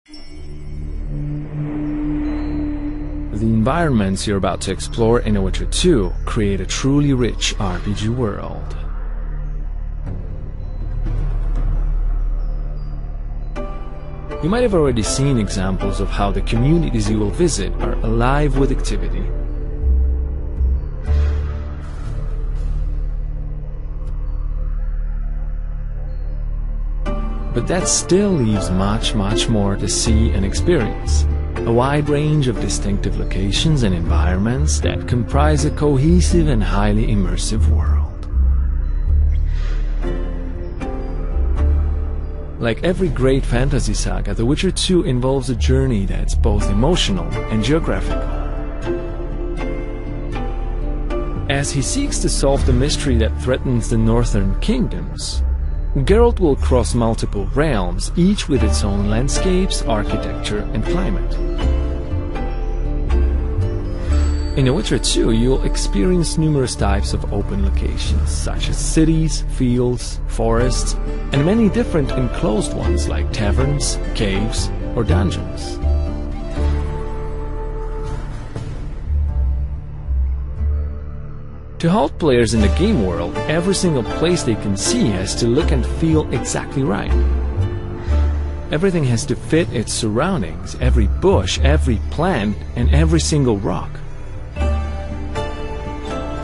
The environments you're about to explore in The Witcher 2 create a truly rich RPG world. You might have already seen examples of how the communities you will visit are alive with activity. But that still leaves much more to see and experience. A wide range of distinctive locations and environments that comprise a cohesive and highly immersive world. Like every great fantasy saga, The Witcher 2 involves a journey that's both emotional and geographical. As he seeks to solve the mystery that threatens the northern kingdoms, Geralt will cross multiple realms, each with its own landscapes, architecture, and climate. In The Witcher 2, you'll experience numerous types of open locations, such as cities, fields, forests, and many different enclosed ones like taverns, caves, or dungeons. To hold players in the game world, every single place they can see has to look and feel exactly right. Everything has to fit its surroundings, every bush, every plant, and every single rock.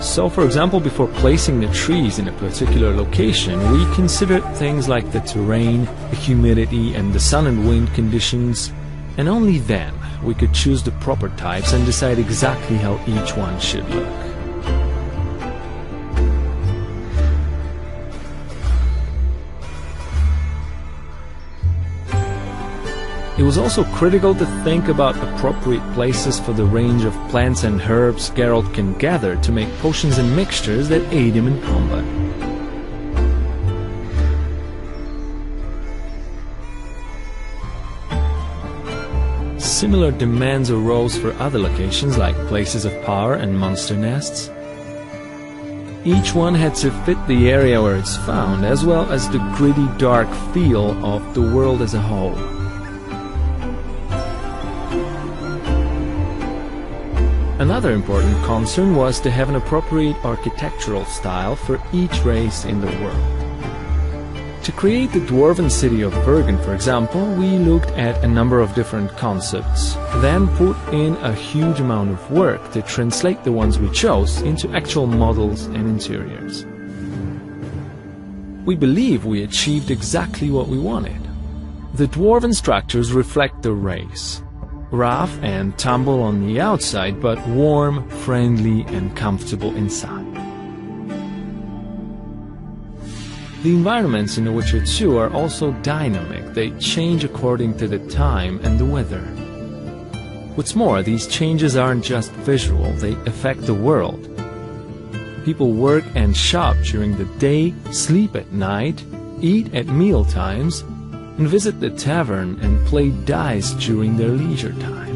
So, for example, before placing the trees in a particular location, we considered things like the terrain, the humidity, and the sun and wind conditions, and only then we could choose the proper types and decide exactly how each one should look. It was also critical to think about appropriate places for the range of plants and herbs Geralt can gather to make potions and mixtures that aid him in combat. Similar demands arose for other locations like places of power and monster nests. Each one had to fit the area where it's found, as well as the gritty, dark feel of the world as a whole. Another important concern was to have an appropriate architectural style for each race in the world. To create the dwarven city of Bergen, for example, we looked at a number of different concepts, then put in a huge amount of work to translate the ones we chose into actual models and interiors. We believe we achieved exactly what we wanted. The dwarven structures reflect the race. Rough and tumble on the outside, but warm, friendly, and comfortable inside. The environments in The Witcher 2 are also dynamic. They change according to the time and the weather. What's more, these changes aren't just visual, they affect the world. People work and shop during the day, sleep at night, eat at meal times, and visit the tavern and play dice during their leisure time.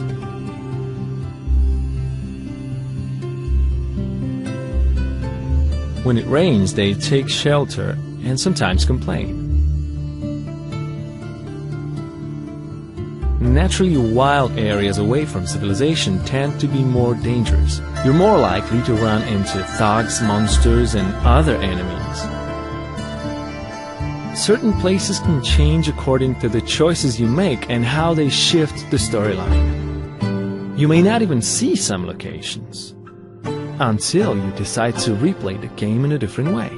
When it rains, they take shelter and sometimes complain. Naturally, wild areas away from civilization tend to be more dangerous. You're more likely to run into thugs, monsters, and other enemies. Certain places can change according to the choices you make and how they shift the storyline. You may not even see some locations until you decide to replay the game in a different way.